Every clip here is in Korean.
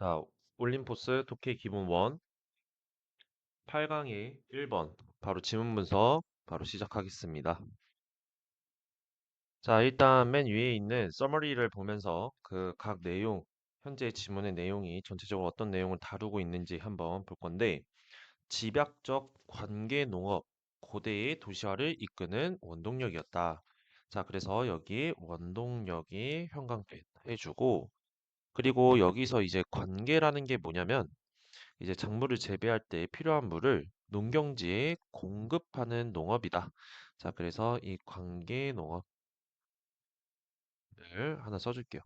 자, 올림포스 독해 기본 1 8강의 1번 바로 지문 분석 바로 시작하겠습니다. 자, 일단 맨 위에 있는 서머리를 보면서 그 각 내용, 현재 지문의 내용이 전체적으로 어떤 내용을 다루고 있는지 한번 볼 건데, 집약적 관계 농업, 고대의 도시화를 이끄는 원동력이었다. 자, 그래서 여기에 원동력의 형광펜 해주고, 그리고 여기서 이제 관계라는 게 뭐냐면 이제 작물을 재배할 때 필요한 물을 농경지에 공급하는 농업이다. 자, 그래서 이 관계 농업을 하나 써줄게요.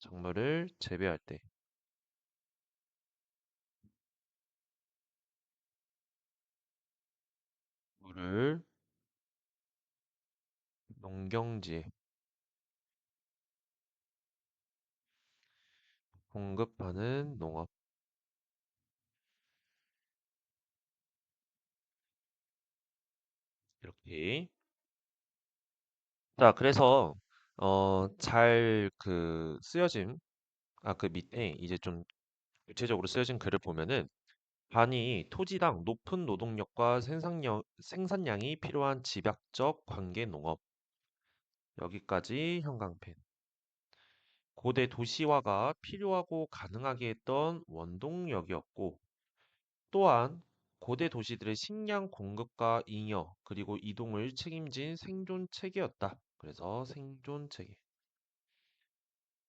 작물을 재배할 때 물을 농경지에 공급하는 농업. 이렇게. 자, 그래서 잘 그 쓰여진 그 밑에 이제 좀 구체적으로 쓰여진 글을 보면은 반이 토지당 높은 노동력과 생산량이 필요한 집약적 관계 농업. 여기까지 형광펜. 고대 도시화가 필요하고 가능하게 했던 원동력이었고, 또한 고대 도시들의 식량 공급과 잉여, 그리고 이동을 책임진 생존 체계였다. 그래서 생존 체계.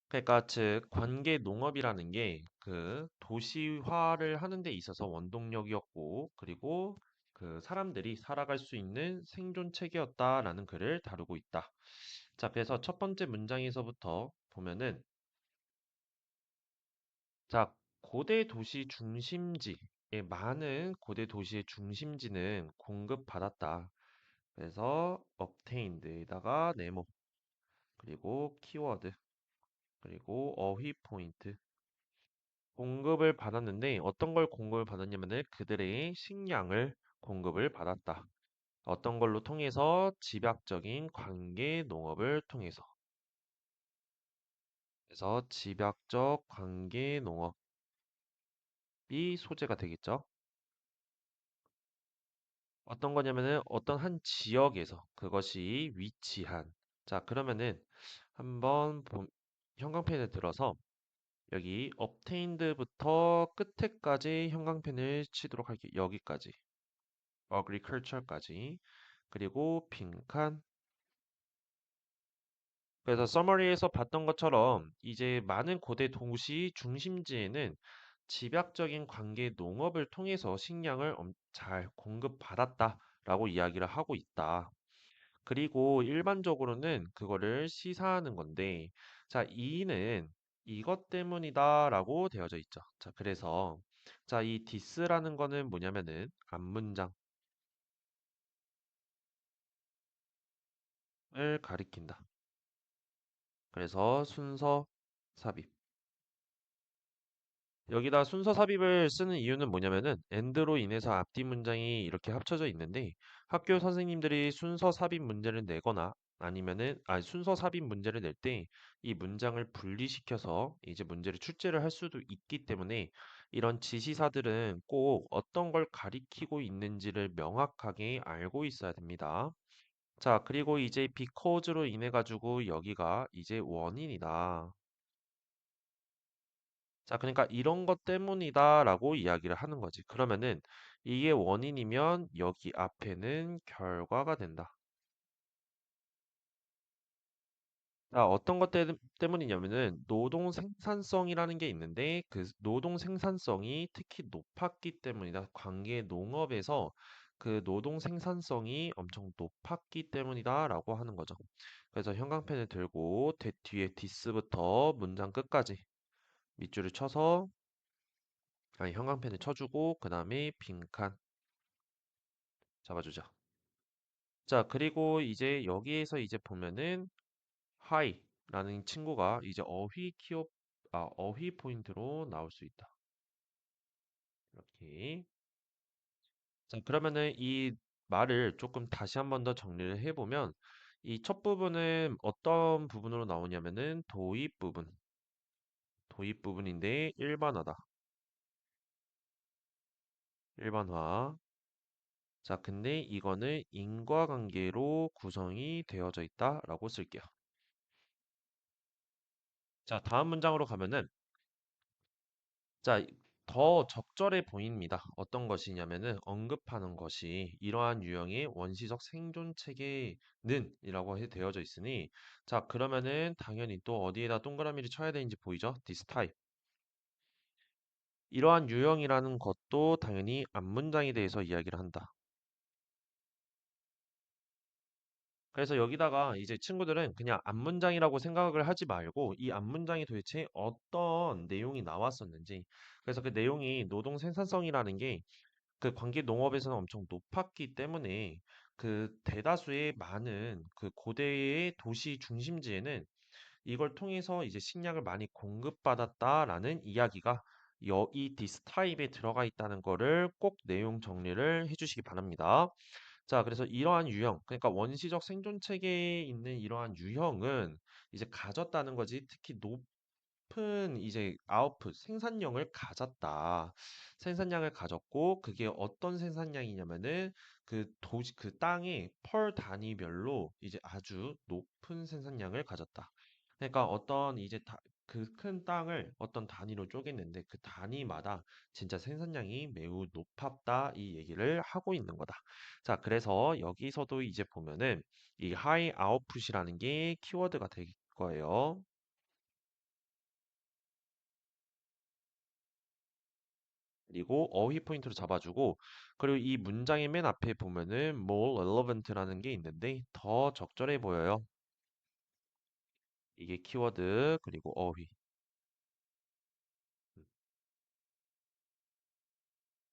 그러니까 즉 관계 농업이라는 게 그 도시화를 하는 데 있어서 원동력이었고, 그리고 그 사람들이 살아갈 수 있는 생존 체계였다라는 글을 다루고 있다. 자, 그래서 첫 번째 문장에서부터 보면은 자, 고대 도시 중심지의 많은 고대 도시의 중심지는 공급받았다. 그래서 obtained에다가 네모, 그리고 키워드, 그리고 어휘 포인트. 공급을 받았는데 어떤 걸 공급을 받았냐면은 그들의 식량을 공급을 받았다. 어떤 걸로 통해서 집약적인 관계 농업을 통해서. 그래서 집약적 관계 농업이 소재가 되겠죠. 어떤 거냐면은 어떤 한 지역에서 그것이 위치한. 자, 그러면은 한번 형광펜을 들어서 여기 obtained부터 끝에까지 형광펜을 치도록 할게요. 여기까지. agriculture까지. 그리고 빈칸. 그래서 summary에서 봤던 것처럼 이제 많은 고대 도시 중심지에는 집약적인 관계 농업을 통해서 식량을 잘 공급받았다라고 이야기를 하고 있다. 그리고 일반적으로는 그거를 시사하는 건데, 자, 이는 이것 때문이다라고 되어져 있죠. 자, 그래서 자, 이 this라는 거는 뭐냐면은 앞문장을 가리킨다. 그래서 순서 삽입. 여기다 순서 삽입을 쓰는 이유는 뭐냐면은 and로 인해서 앞뒤 문장이 이렇게 합쳐져 있는데 학교 선생님들이 순서 삽입 문제를 내거나 아니면은 순서 삽입 문제를 낼 때 이 문장을 분리시켜서 이제 문제를 출제를 할 수도 있기 때문에 이런 지시사들은 꼭 어떤 걸 가리키고 있는지를 명확하게 알고 있어야 됩니다. 자, 그리고 이제 because로 인해 가지고 여기가 이제 원인이다. 자, 그러니까 이런 것 때문이다라고 이야기를 하는 거지. 그러면은 이게 원인이면 여기 앞에는 결과가 된다. 자, 어떤 것 때문이냐면은 노동 생산성이라는 게 있는데 그 노동 생산성이 특히 높았기 때문이다. 관계 농업에서 그 노동 생산성이 엄청 높았기 때문이다라고 하는 거죠. 그래서 형광펜을 들고 뒤에 디스부터 문장 끝까지 밑줄을 쳐서 형광펜을 쳐주고 그 다음에 빈칸 잡아주자. 자, 그리고 이제 여기에서 이제 보면은 high라는 친구가 이제 어휘 포인트로 나올 수 있다. 이렇게. 자, 그러면은 이 말을 조금 다시 한번 더 정리를 해보면 이 첫 부분은 어떤 부분으로 나오냐면은 도입 부분인데 일반화다. 일반화. 자, 근데 이거는 인과관계로 구성이 되어져 있다라고 쓸게요. 자, 다음 문장으로 가면은 자, 더 적절해 보입니다. 어떤 것이냐면은 언급하는 것이 이러한 유형의 원시적 생존 체계는 이라고 되어져 있으니 자, 그러면은 당연히 또 어디에다 동그라미를 쳐야 되는지 보이죠? this type. 이러한 유형이라는 것도 당연히 앞문장에 대해서 이야기를 한다. 그래서 여기다가 이제 친구들은 그냥 앞문장이라고 생각을 하지 말고 이 앞문장이 도대체 어떤 내용이 나왔었는지 그래서 그 내용이 노동 생산성이라는 게 그 관계 농업에서는 엄청 높았기 때문에 그 대다수의 많은 그 고대의 도시 중심지에는 이걸 통해서 이제 식량을 많이 공급받았다라는 이야기가 이 디스타입에 들어가 있다는 거를 꼭 내용 정리를 해주시기 바랍니다. 자, 그래서 이러한 유형, 그러니까 원시적 생존 체계에 있는 이러한 유형은 이제 가졌다는 거지. 특히 높은 이제 아웃풋, 생산량을 가졌다. 생산량을 가졌고, 그게 어떤 생산량이냐면은 그 땅의 펄 단위별로 이제 아주 높은 생산량을 가졌다. 그러니까 어떤 이제 그 큰 땅을 어떤 단위로 쪼갰는데 그 단위마다 진짜 생산량이 매우 높았다 이 얘기를 하고 있는 거다. 자, 그래서 여기서도 이제 보면은 이 high output이라는 게 키워드가 될 거예요. 그리고 어휘 포인트로 잡아주고 그리고 이 문장의 맨 앞에 보면은 more relevant라는 게 있는데 더 적절해 보여요. 이게 키워드 그리고 어휘.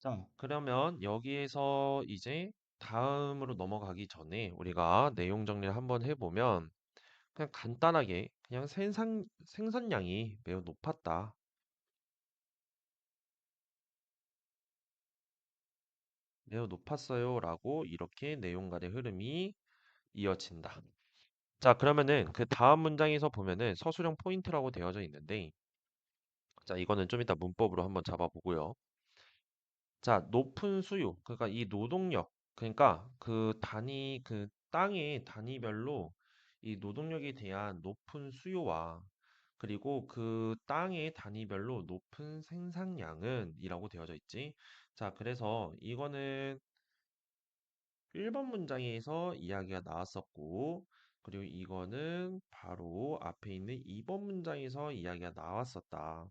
자, 그러면 여기에서 이제 다음으로 넘어가기 전에 우리가 내용 정리를 한번 해보면 그냥 간단하게 그냥 생산량이 매우 높았다. 매우 높았어요. 라고 이렇게 내용 간의 흐름이 이어진다. 자, 그러면은 그 다음 문장에서 보면은 서술형 포인트라고 되어져 있는데 자, 이거는 좀 이따 문법으로 한번 잡아보고요. 자, 높은 수요. 그러니까 이 노동력. 그러니까 그 땅의 단위별로 이 노동력에 대한 높은 수요와 그리고 그 땅의 단위별로 높은 생산량은 이라고 되어져 있지. 자, 그래서 이거는 1번 문장에서 이야기가 나왔었고, 그리고 이거는 바로 앞에 있는 2번 문장에서 이야기가 나왔었다.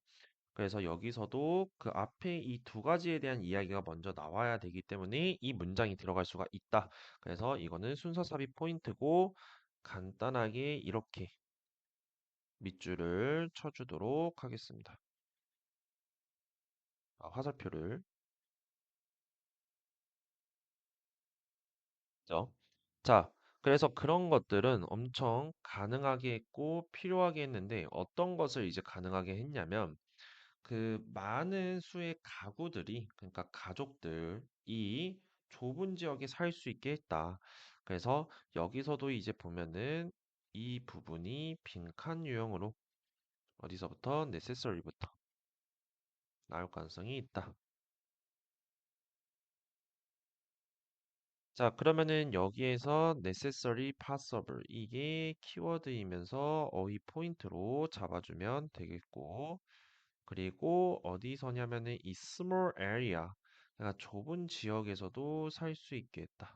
그래서 여기서도 그 앞에 이 두 가지에 대한 이야기가 먼저 나와야 되기 때문에 이 문장이 들어갈 수가 있다. 그래서 이거는 순서 삽입 포인트고 간단하게 이렇게 밑줄을 쳐주도록 하겠습니다. 화살표를. 그죠? 자, 그래서 그런 것들은 엄청 가능하게 했고 필요하게 했는데 어떤 것을 이제 가능하게 했냐면 그 많은 수의 가구들이 그러니까 가족들이 좁은 지역에 살 수 있게 했다. 그래서 여기서도 이제 보면은 이 부분이 빈칸 유형으로 어디서부터 necessary부터 나올 가능성이 있다. 자, 그러면은 여기에서 necessary, possible 이게 키워드이면서 어휘 포인트로 잡아주면 되겠고 그리고 어디서냐면은 이 small area 그러니까 좁은 지역에서도 살 수 있게 했다.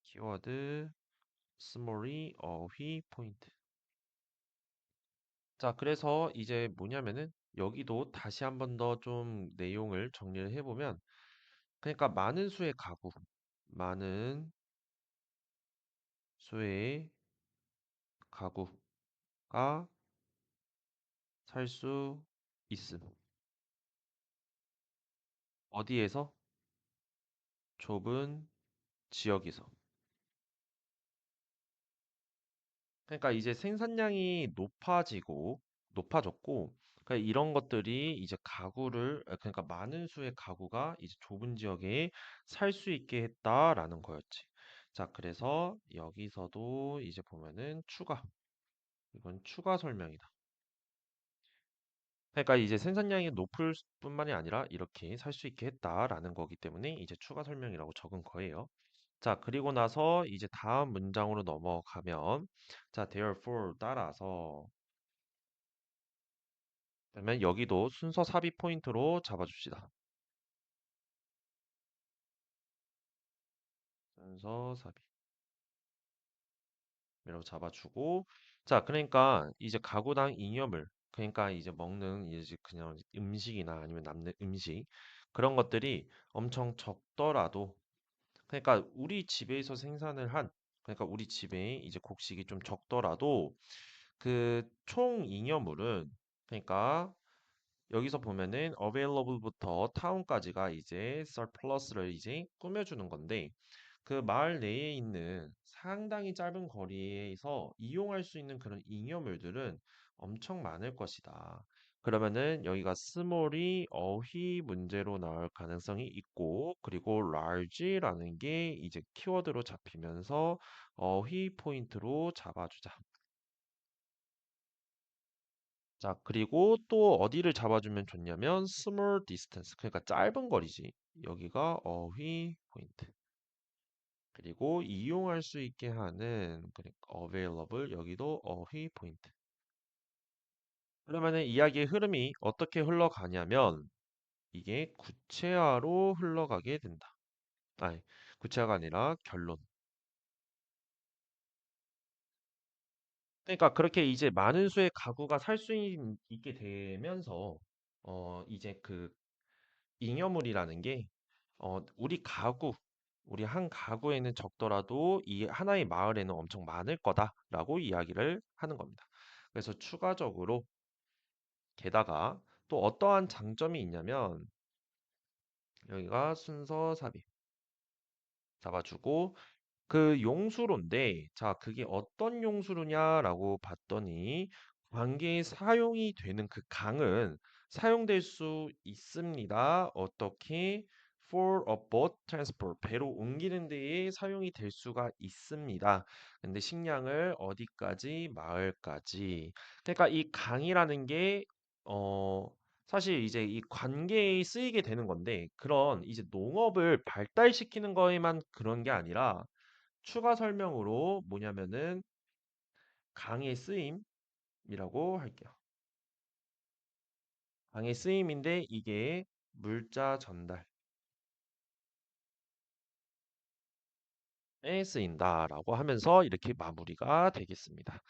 키워드 small이 어휘 포인트. 자, 그래서 이제 뭐냐면은 여기도 다시 한번 더 좀 내용을 정리를 해보면 그러니까 많은 수의 가구, 많은 수의 가구가 살 수 있음. 어디에서? 좁은 지역에서. 그러니까 이제 생산량이 높아졌고, 그러니까 이런 것들이 이제 그러니까 많은 수의 가구가 이제 좁은 지역에 살 수 있게 했다라는 거였지. 자, 그래서 여기서도 이제 보면은 추가. 이건 추가 설명이다. 그러니까 이제 생산량이 높을 뿐만이 아니라 이렇게 살 수 있게 했다라는 거기 때문에 이제 추가 설명이라고 적은 거예요. 자, 그리고 나서 이제 다음 문장으로 넘어가면 자, therefore 따라서 그러면 여기도 순서 삽입 포인트로 잡아줍시다. 순서 삽입이라고 잡아주고 자, 그러니까 이제 가구당 잉여물 그러니까 이제 먹는 이제 그냥 음식이나 아니면 남는 음식 그런 것들이 엄청 적더라도 그러니까 우리 집에서 생산을 한 그러니까 우리 집에 이제 곡식이 좀 적더라도 그 총 잉여물은 그러니까 여기서 보면은 available부터 town까지가 이제 surplus를 이제 꾸며주는 건데 그 마을 내에 있는 상당히 짧은 거리에서 이용할 수 있는 그런 잉여물들은 엄청 많을 것이다. 그러면은 여기가 small이 어휘 문제로 나올 가능성이 있고 그리고 large라는 게 이제 키워드로 잡히면서 어휘 포인트로 잡아주자. 자, 그리고 또 어디를 잡아주면 좋냐면 small distance, 그러니까 짧은 거리지. 여기가 어휘 포인트. 그리고 이용할 수 있게 하는 그러니까 available 여기도 어휘 포인트. 그러면은 이야기의 흐름이 어떻게 흘러가냐면 이게 구체화로 흘러가게 된다. 아니, 구체화가 아니라 결론. 그러니까 그렇게 이제 많은 수의 가구가 살 수 있게 되면서 이제 그 잉여물이라는 게 우리 가구, 우리 한 가구에는 적더라도 이 하나의 마을에는 엄청 많을 거다라고 이야기를 하는 겁니다. 그래서 추가적으로 게다가 또 어떠한 장점이 있냐면 여기가 순서 삽입 잡아주고 그 용수로인데, 자, 그게 어떤 용수로냐라고 봤더니, 관계에 사용이 되는 그 강은 사용될 수 있습니다. 어떻게? For a boat transport, 배로 옮기는 데에 사용이 될 수가 있습니다. 근데 식량을 어디까지? 마을까지. 그러니까 이 강이라는 게, 어, 사실 이제 이 관계에 쓰이게 되는 건데, 그런 이제 농업을 발달시키는 거에만 그런 게 아니라, 추가 설명으로 뭐냐면은 강의 쓰임이라고 할게요. 강의 쓰임인데 이게 물자 전달에 쓰인다라고 하면서 이렇게 마무리가 되겠습니다.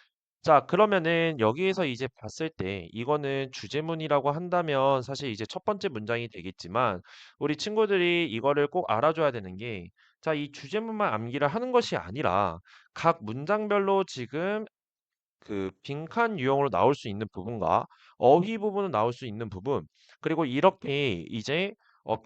자, 그러면은 여기에서 이제 봤을 때 이거는 주제문이라고 한다면 사실 이제 첫 번째 문장이 되겠지만 우리 친구들이 이거를 꼭 알아줘야 되는 게 자, 이 주제문만 암기를 하는 것이 아니라 각 문장별로 지금 그 빈칸 유형으로 나올 수 있는 부분과 어휘 부분은 나올 수 있는 부분, 그리고 이렇게 이제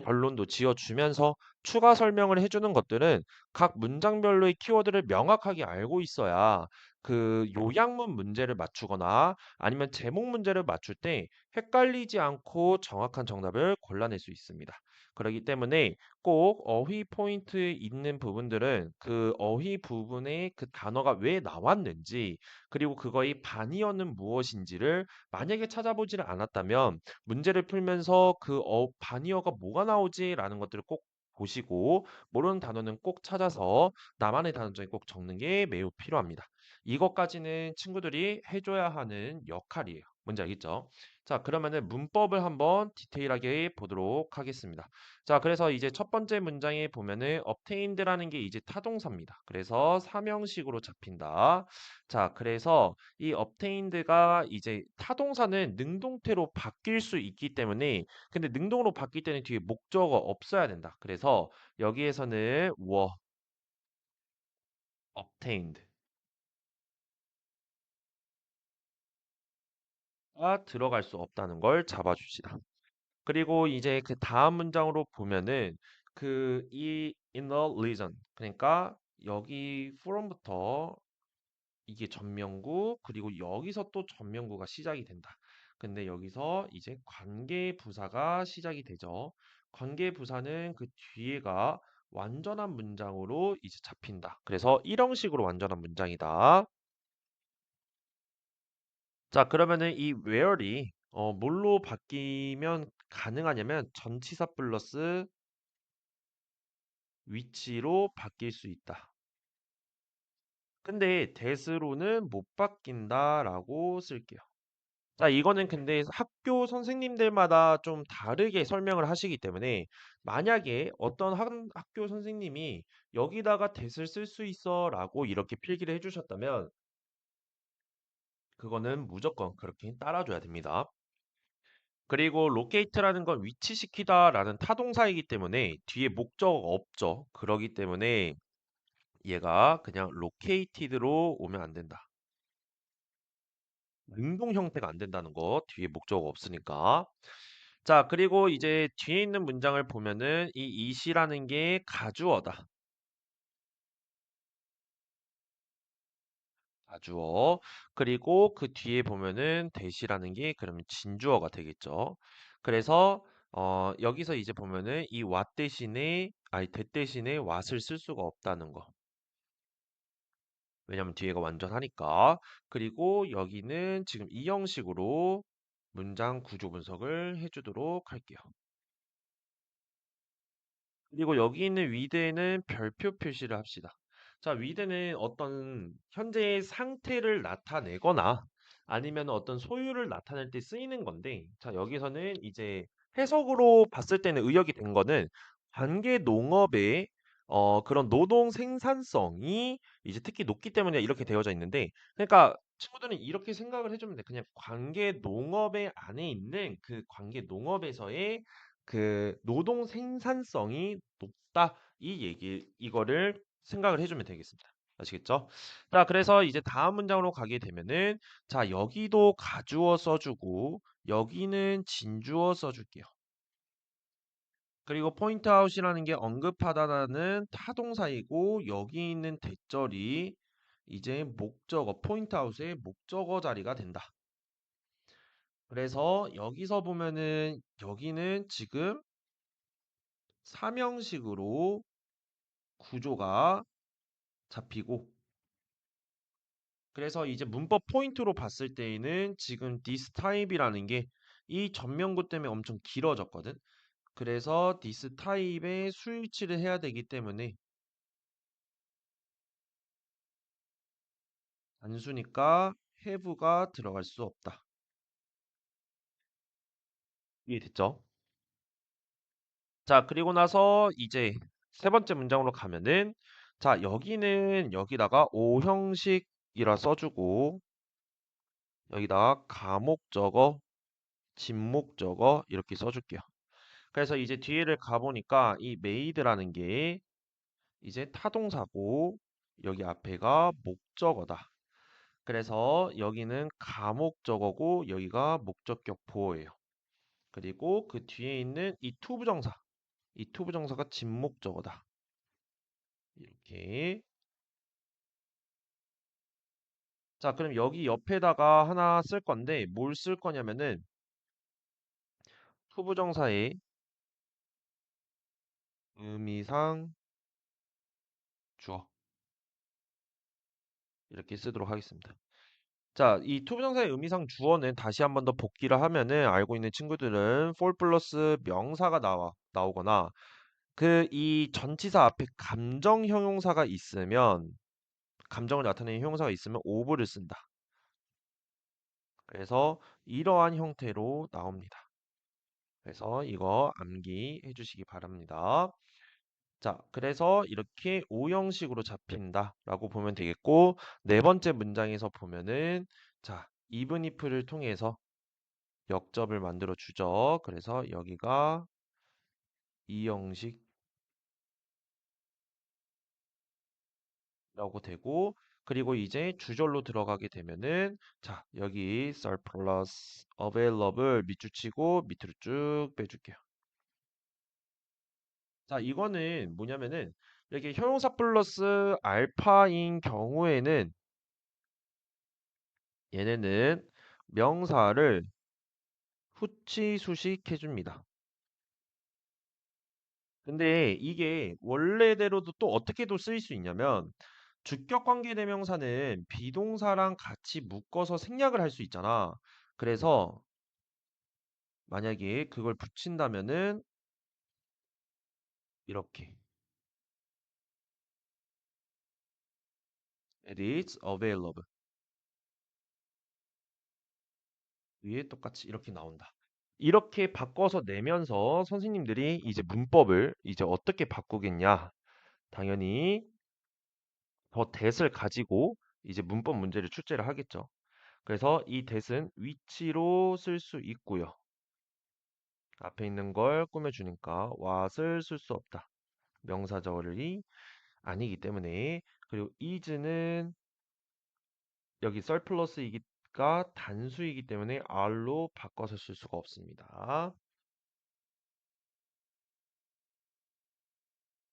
결론도 지어주면서 추가 설명을 해주는 것들은 각 문장별로의 키워드를 명확하게 알고 있어야 그 요약문 문제를 맞추거나 아니면 제목 문제를 맞출 때 헷갈리지 않고 정확한 정답을 골라낼 수 있습니다. 그렇기 때문에 꼭 어휘 포인트에 있는 부분들은 그 어휘 부분에 그 단어가 왜 나왔는지 그리고 그거의 반의어는 무엇인지를 만약에 찾아보지를 않았다면 문제를 풀면서 그 반의어가 뭐가 나오지라는 것들을 꼭 보시고 모르는 단어는 꼭 찾아서 나만의 단어장에 꼭 적는 게 매우 필요합니다. 이것까지는 친구들이 해줘야 하는 역할이에요. 뭔지 알겠죠? 자, 그러면은 문법을 한번 디테일하게 보도록 하겠습니다. 자, 그래서 이제 첫 번째 문장에 보면은 obtained라는 게 이제 타동사입니다. 그래서 사명식으로 잡힌다. 자, 그래서 이 obtained가 이제 타동사는 능동태로 바뀔 수 있기 때문에 근데 능동으로 바뀔 때는 뒤에 목적어 없어야 된다. 그래서 여기에서는 were obtained가 들어갈 수 없다는 걸 잡아줍시다. 그리고 이제 그 다음 문장으로 보면은 그 이 in the region 그러니까 여기 from부터 이게 전명구 그리고 여기서 또 전명구가 시작이 된다. 근데 여기서 이제 관계부사가 시작이 되죠. 관계부사는 그 뒤에가 완전한 문장으로 이제 잡힌다. 그래서 이런 식으로 완전한 문장이다. 자, 그러면은 이 where이 뭘로 바뀌면 가능하냐면 전치사 플러스 위치로 바뀔 수 있다. 근데 that으로는 못 바뀐다라고 쓸게요. 자, 이거는 근데 학교 선생님들마다 좀 다르게 설명을 하시기 때문에 만약에 어떤 학교 선생님이 여기다가 that을 쓸 수 있어라고 이렇게 필기를 해주셨다면 그거는 무조건 그렇게 따라줘야 됩니다. 그리고 locate라는 건 위치시키다라는 타동사이기 때문에 뒤에 목적 없죠. 그러기 때문에 얘가 그냥 located로 오면 안 된다. 능동 형태가 안 된다는 거 뒤에 목적 없으니까. 자, 그리고 이제 뒤에 있는 문장을 보면은 이 it이라는 게 가주어다. 가주어. 그리고 그 뒤에 보면은 that이라는 게 그러면 진주어가 되겠죠. 그래서 여기서 이제 보면은 이 what 대신에 아니 that 대신에 what을 쓸 수가 없다는 거. 왜냐면 뒤에가 완전하니까. 그리고 여기는 지금 이 형식으로 문장 구조 분석을 해주도록 할게요. 그리고 여기 있는 with에는 별표 표시를 합시다. 자, with는 어떤 현재의 상태를 나타내거나 아니면 어떤 소유를 나타낼 때 쓰이는 건데, 자, 여기서는 이제 해석으로 봤을 때는 의역이 된 거는 관계 농업의 그런 노동 생산성이 이제 특히 높기 때문에 이렇게 되어져 있는데, 그러니까 친구들은 이렇게 생각을 해주면 돼. 그냥 관계 농업의 안에 있는 그 관계 농업에서의 그 노동 생산성이 높다. 이 얘기, 이거를 생각을 해주면 되겠습니다. 아시겠죠? 자, 그래서 이제 다음 문장으로 가게 되면은, 자, 여기도 가주어 써주고, 여기는 진주어 써줄게요. 그리고 포인트 아웃이라는 게 언급하다라는 타동사이고, 여기 있는 대절이 이제 목적어, 포인트 아웃의 목적어 자리가 된다. 그래서 여기서 보면은, 여기는 지금 삼형식으로 구조가 잡히고 그래서 이제 문법 포인트로 봤을 때에는 지금 this type이라는 게 이 전명구 때문에 엄청 길어졌거든. 그래서 this type에 스위치를 해야 되기 때문에 단수니까 have가 들어갈 수 없다. 이해됐죠? 자, 그리고 나서 이제 세 번째 문장으로 가면은 자, 여기는 여기다가 오형식이라 써주고 여기다가 가목적어, 진목적어 이렇게 써줄게요. 그래서 이제 뒤에를 가보니까 이 made라는 게 이제 타동사고 여기 앞에가 목적어다. 그래서 여기는 가목적어고 여기가 목적격 보어예요. 그리고 그 뒤에 있는 이 투부정사. 이 투부정사가 진목적어다. 이렇게. 자, 그럼 여기 옆에다가 하나 쓸 건데 뭘 쓸 거냐면은 투부정사의 의미상 주어. 이렇게 쓰도록 하겠습니다. 자, 이 투부정사의 의미상 주어는 다시 한번 더 복기를 하면은 알고 있는 친구들은 for 플러스 명사가 나오거나 그 이 전치사 앞에 감정 형용사가 있으면 감정을 나타내는 형용사가 있으면 ove를 쓴다. 그래서 이러한 형태로 나옵니다. 그래서 이거 암기해 주시기 바랍니다. 자, 그래서 이렇게 오형식으로 잡힌다라고 보면 되겠고 네 번째 문장에서 보면은 자, even if를 통해서 역접을 만들어 주죠. 그래서 여기가 이 형식이라고 되고 그리고 이제 주절로 들어가게 되면은 자 여기 surplus available 밑줄 치고 밑으로 쭉 빼줄게요. 자 이거는 뭐냐면은 이렇게 형용사 플러스 알파인 경우에는 얘네는 명사를 후치 수식해 줍니다. 근데 이게 원래대로도 또 어떻게도 쓰일 수 있냐면 주격 관계 대명사는 비동사랑 같이 묶어서 생략을 할 수 있잖아. 그래서 만약에 그걸 붙인다면은 이렇게 it is available 위에 똑같이 이렇게 나온다. 이렇게 바꿔서 내면서 선생님들이 이제 문법을 이제 어떻게 바꾸겠냐? 당연히 더 that을 가지고 이제 문법 문제를 출제를 하겠죠. 그래서 이 that은 위치로 쓸 수 있고요. 앞에 있는 걸 꾸며주니까 what을 쓸 수 없다. 명사절이 아니기 때문에 그리고 is는 여기 surplus이기가 단수이기 때문에 are로 바꿔서 쓸 수가 없습니다.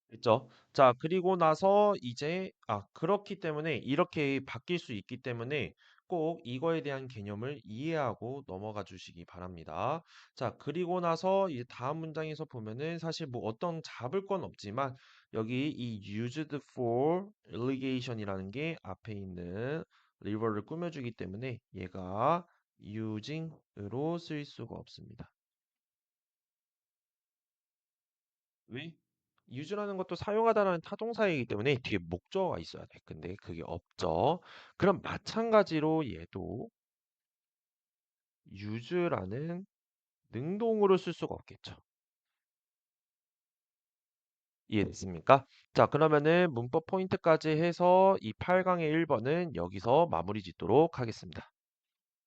됐죠? 자, 그리고 나서 이제, 그렇기 때문에 이렇게 바뀔 수 있기 때문에 꼭 이거에 대한 개념을 이해하고 넘어가 주시기 바랍니다. 자, 그리고 나서 이제 다음 문장에서 보면은 사실 뭐 어떤 잡을 건 없지만 여기 이 used for irrigation이라는 게 앞에 있는 river를 꾸며주기 때문에 얘가 using으로 쓰일 수가 없습니다. 왜? use라는 것도 사용하다라는 타동사이기 때문에 뒤에 목적어가 있어야 돼. 근데 그게 없죠. 그럼 마찬가지로 얘도 use라는 능동으로 쓸 수가 없겠죠. 이해됐습니까? 자, 그러면은 문법 포인트까지 해서 이 8강의 1번은 여기서 마무리 짓도록 하겠습니다.